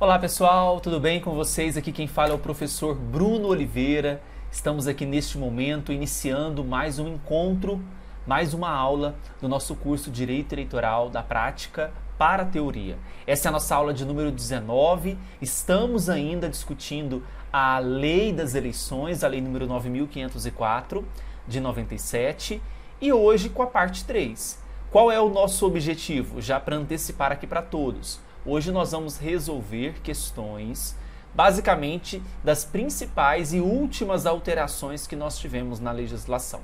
Olá pessoal, tudo bem com vocês? Aqui quem fala é o professor Bruno Oliveira. Estamos aqui neste momento iniciando mais um encontro, mais uma aula do nosso curso Direito Eleitoral da Prática para a Teoria. Essa é a nossa aula de número 19. Estamos ainda discutindo a Lei das Eleições, a Lei número 9.504 de 97, e hoje com a parte 3. Qual é o nosso objetivo? Já para antecipar aqui para todos. Hoje nós vamos resolver questões, basicamente, das principais e últimas alterações que nós tivemos na legislação.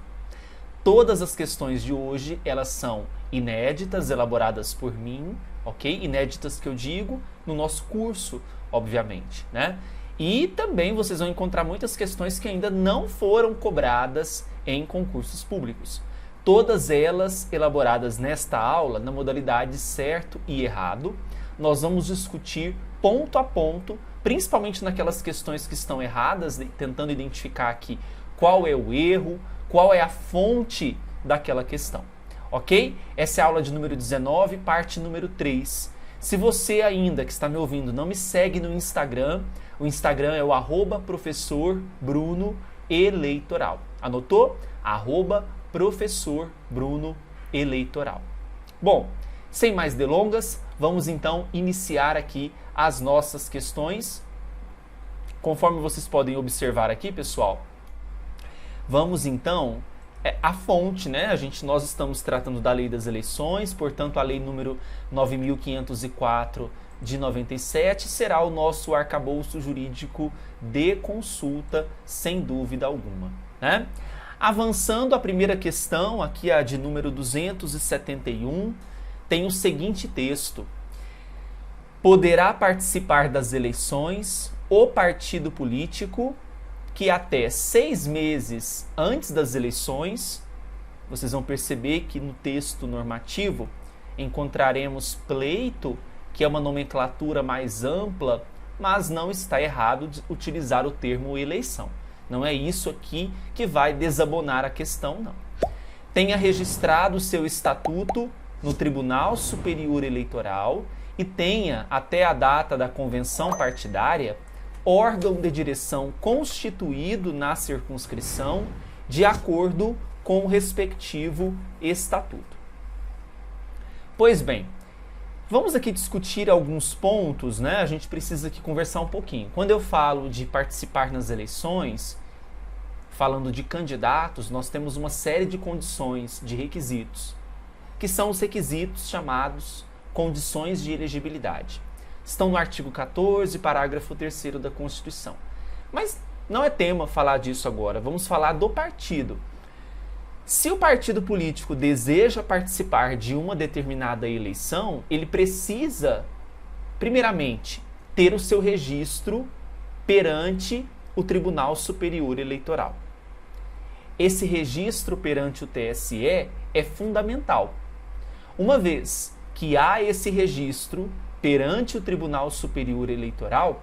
Todas as questões de hoje, elas são inéditas, elaboradas por mim, ok? Inéditas que eu digo no nosso curso, obviamente, né? E também vocês vão encontrar muitas questões que ainda não foram cobradas em concursos públicos. Todas elas elaboradas nesta aula na modalidade certo e errado. Nós vamos discutir ponto a ponto, principalmente naquelas questões que estão erradas, tentando identificar aqui qual é o erro, qual é a fonte daquela questão, ok? Essa é a aula de número 19, parte número 3. Se você ainda que está me ouvindo não me segue no Instagram, o Instagram é o @professorbrunoeleitoral. Anotou? @professorbrunoeleitoral. Bom, sem mais delongas, vamos então iniciar aqui as nossas questões. Conforme vocês podem observar aqui, pessoal, vamos então a fonte, né? Nós estamos tratando da Lei das Eleições, portanto a Lei número 9.504 de 97 será o nosso arcabouço jurídico de consulta, sem dúvida alguma, né? Avançando a primeira questão, aqui a de número 271, tem o seguinte texto: poderá participar das eleições o partido político que até 6 meses antes das eleições, vocês vão perceber que no texto normativo encontraremos pleito, que é uma nomenclatura mais ampla, mas não está errado de utilizar o termo eleição. Não é isso aqui que vai desabonar a questão, não. Tenha registrado o seu estatuto no Tribunal Superior Eleitoral e tenha, até a data da convenção partidária, órgão de direção constituído na circunscrição de acordo com o respectivo estatuto. Pois bem, vamos aqui discutir alguns pontos, né? A gente precisa aqui conversar um pouquinho. Quando eu falo de participar nas eleições, falando de candidatos, nós temos uma série de condições, de requisitos, que são os requisitos chamados condições de elegibilidade. Estão no artigo 14, parágrafo 3º da Constituição. Mas não é tema falar disso agora, vamos falar do partido. Se o partido político deseja participar de uma determinada eleição, ele precisa, primeiramente, ter o seu registro perante o Tribunal Superior Eleitoral. Esse registro perante o TSE é fundamental. Uma vez que há esse registro perante o Tribunal Superior Eleitoral,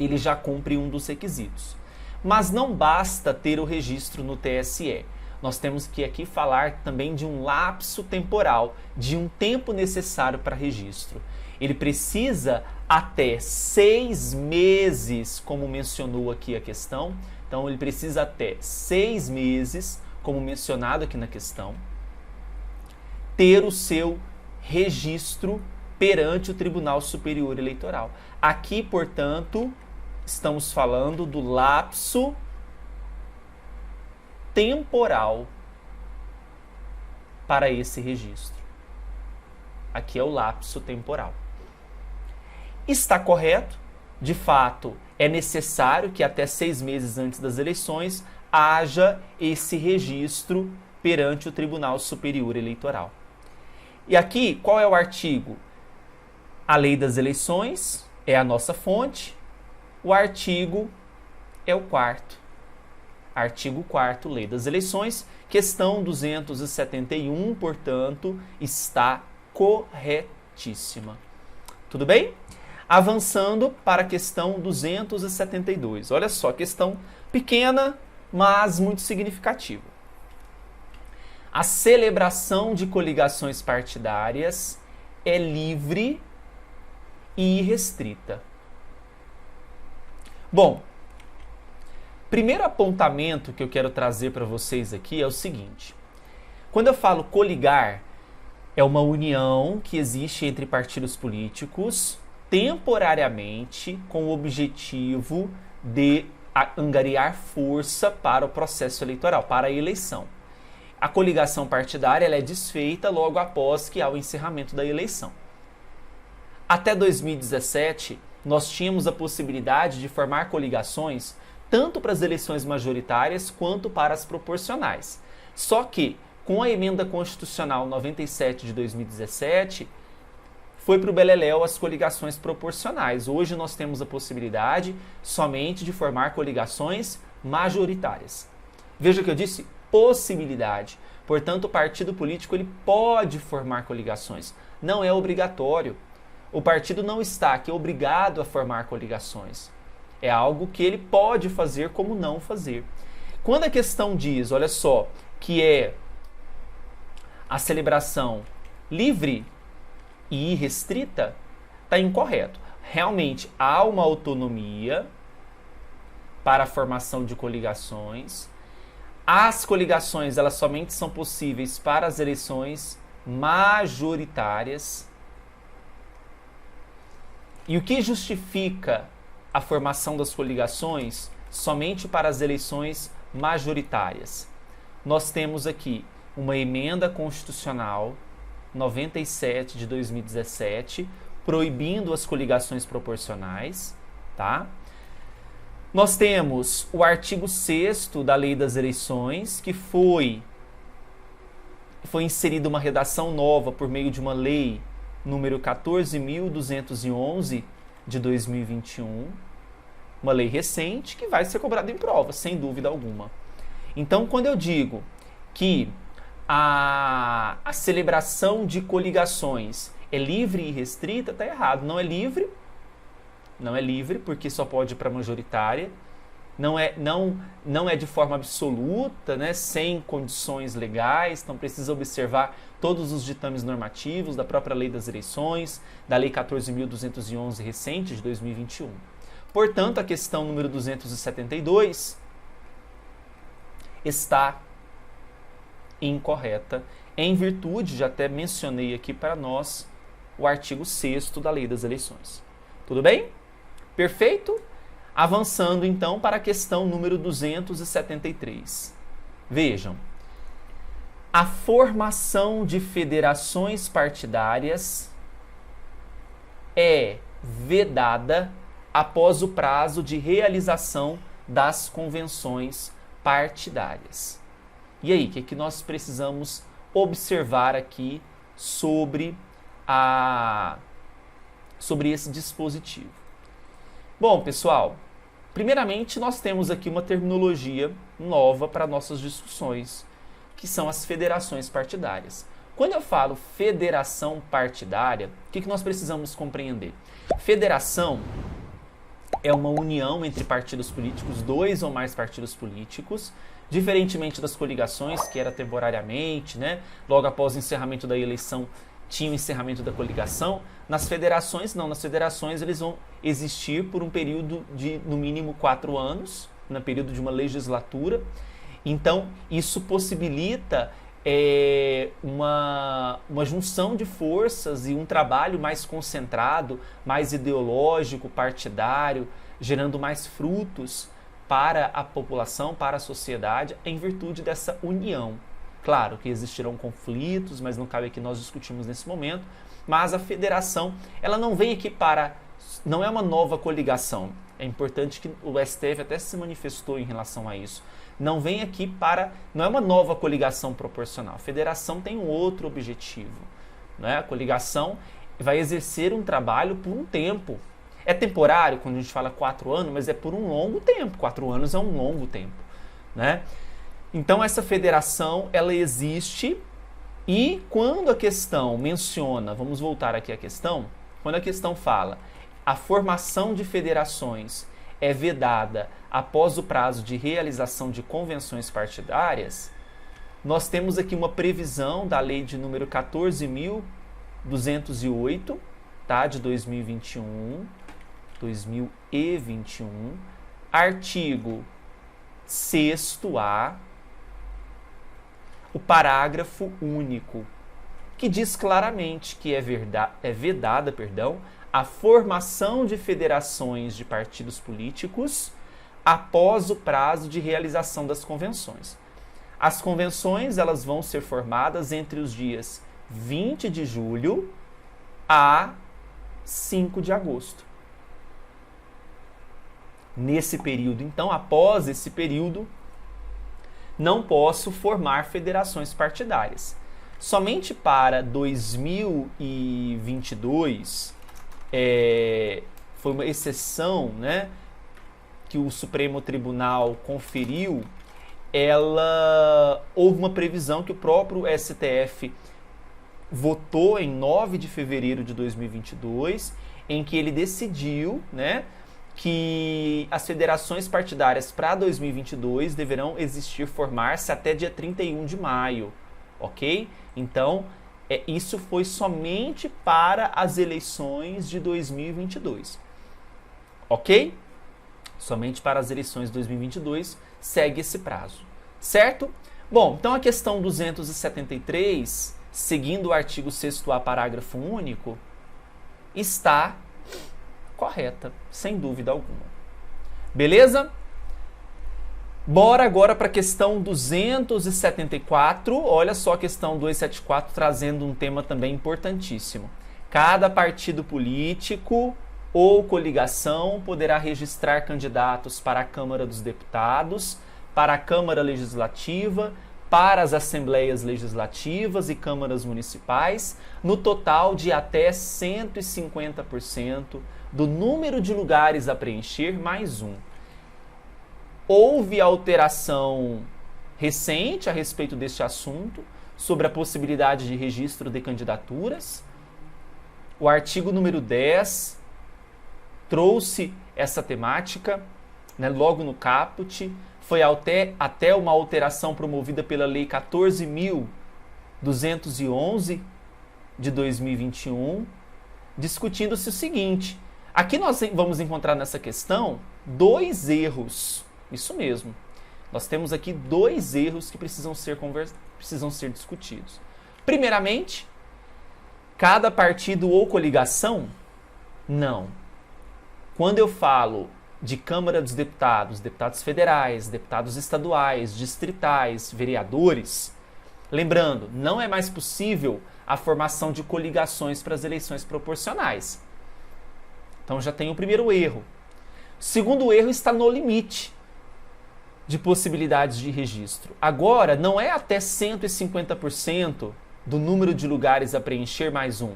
ele já cumpre um dos requisitos. Mas não basta ter o registro no TSE. Nós temos que aqui falar também de um lapso temporal, de um tempo necessário para registro. Ele precisa até 6 meses, como mencionou aqui a questão. Então, ele precisa até 6 meses, como mencionado aqui na questão, ter o seu registro perante o Tribunal Superior Eleitoral. Aqui, portanto, estamos falando do lapso temporal para esse registro. Aqui é o lapso temporal. Está correto? De fato, é necessário que até 6 meses antes das eleições haja esse registro perante o Tribunal Superior Eleitoral. E aqui, qual é o artigo? A Lei das Eleições é a nossa fonte, o artigo é o 4º. Artigo 4º, Lei das Eleições, questão 271, portanto, está corretíssima. Tudo bem? Avançando para a questão 272. Olha só, questão pequena, mas muito significativa. A celebração de coligações partidárias é livre e irrestrita. Bom, primeiro apontamento que eu quero trazer para vocês aqui é o seguinte. Quando eu falo coligar, é uma união que existe entre partidos políticos temporariamente com o objetivo de angariar força para o processo eleitoral, para a eleição. A coligação partidária ela é desfeita logo após que há o encerramento da eleição. Até 2017, nós tínhamos a possibilidade de formar coligações tanto para as eleições majoritárias quanto para as proporcionais. Só que, com a emenda constitucional 97 de 2017, foi para o beleléu as coligações proporcionais. Hoje nós temos a possibilidade somente de formar coligações majoritárias. Veja que eu disse possibilidade. Portanto, o partido político ele pode formar coligações. Não é obrigatório. O partido não está aqui obrigado a formar coligações. É algo que ele pode fazer como não fazer. Quando a questão diz, olha só, que é a celebração livre e irrestrita, está incorreto. Realmente há uma autonomia para a formação de coligações. As coligações elas somente são possíveis para as eleições majoritárias. E o que justifica a formação das coligações somente para as eleições majoritárias? Nós temos aqui uma emenda constitucional 97 de 2017, proibindo as coligações proporcionais, tá? Nós temos o artigo 6º da Lei das Eleições, que foi inserida uma redação nova por meio de uma lei número 14.211 de 2021, uma lei recente que vai ser cobrada em prova, sem dúvida alguma. Então, quando eu digo que a celebração de coligações é livre e restrita, está errado. Não é livre porque só pode ir para majoritária. Não é de forma absoluta, né, sem condições legais. Então precisa observar todos os ditames normativos da própria Lei das Eleições, da Lei 14.211 recente de 2021. Portanto, a questão número 272 está incorreta, em virtude, já até mencionei aqui para nós, o artigo 6º da Lei das Eleições. Tudo bem? Perfeito? Avançando então para a questão número 273. Vejam, a formação de federações partidárias é vedada após o prazo de realização das convenções partidárias. E aí, o que nós precisamos observar aqui sobre esse dispositivo? Bom, pessoal, primeiramente nós temos aqui uma terminologia nova para nossas discussões, que são as federações partidárias. Quando eu falo federação partidária, o que nós precisamos compreender? Federação é uma união entre partidos políticos, 2 ou mais partidos políticos, diferentemente das coligações, que era temporariamente, né? Logo após o encerramento da eleição, tinha o encerramento da coligação. Nas federações, não. Nas federações, eles vão existir por um período de, no mínimo, 4 anos, no período de uma legislatura. Então, isso possibilita uma junção de forças e um trabalho mais concentrado, mais ideológico, partidário, gerando mais frutos para a população, para a sociedade, em virtude dessa união. Claro que existirão conflitos, mas não cabe aqui nós discutirmos nesse momento, mas a federação, ela não vem aqui não é uma nova coligação. É importante que o STF até se manifestou em relação a isso. Não vem aqui não é uma nova coligação proporcional. A federação tem um outro objetivo, né? A coligação vai exercer um trabalho por um tempo. É temporário, quando a gente fala 4 anos, mas é por um longo tempo. 4 anos é um longo tempo, né? Então, essa federação, ela existe e quando a questão menciona, vamos voltar aqui à questão, quando a questão fala a formação de federações é vedada após o prazo de realização de convenções partidárias, nós temos aqui uma previsão da lei de número 14.208, tá? De 2021, artigo 6º-A, o parágrafo único, que diz claramente que é vedada a formação de federações de partidos políticos após o prazo de realização das convenções. As convenções elas vão ser formadas entre os dias 20 de julho a 5 de agosto. Nesse período, então, após esse período, não posso formar federações partidárias. Somente para 2022, foi uma exceção, né, que o Supremo Tribunal conferiu, houve uma previsão que o próprio STF votou em 9 de fevereiro de 2022, em que ele decidiu, né, que as federações partidárias para 2022 deverão formar-se até dia 31 de maio, ok? Então, isso foi somente para as eleições de 2022, ok? Somente para as eleições de 2022 segue esse prazo, certo? Bom, então a questão 273, seguindo o artigo 6º-A, parágrafo único, está correta, sem dúvida alguma. Beleza? Bora agora para a questão 274. Olha só a questão 274 trazendo um tema também importantíssimo. Cada partido político ou coligação poderá registrar candidatos para a Câmara dos Deputados, para a Câmara Legislativa, para as Assembleias Legislativas e Câmaras Municipais, no total de até 150% do número de lugares a preencher mais um. Houve alteração recente a respeito deste assunto, sobre a possibilidade de registro de candidaturas. O artigo número 10 trouxe essa temática, né, logo no caput. Foi até uma alteração promovida pela Lei 14.211 de 2021, discutindo-se o seguinte: aqui nós vamos encontrar nessa questão 2 erros. Isso mesmo. Nós temos aqui 2 erros que precisam ser discutidos. Primeiramente, cada partido ou coligação? Não. Quando eu falo de Câmara dos Deputados, deputados federais, deputados estaduais, distritais, vereadores, lembrando, não é mais possível a formação de coligações para as eleições proporcionais. Então já tem o primeiro erro. O segundo erro está no limite de possibilidades de registro. Agora, não é até 150% do número de lugares a preencher mais um.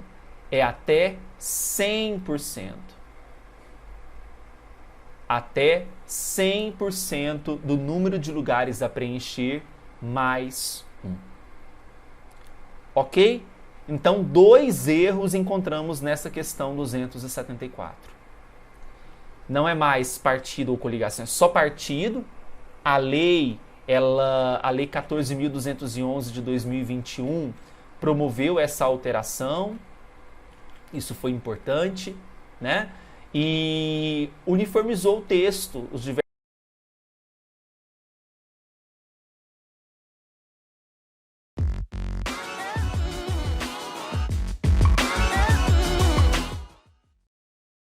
É até 100%. Até 100% do número de lugares a preencher mais um. Ok? Então, 2 erros encontramos nessa questão 274. Não é mais partido ou coligação, é só partido. A lei 14.211 de 2021 promoveu essa alteração. Isso foi importante, né? E uniformizou o texto, os diversos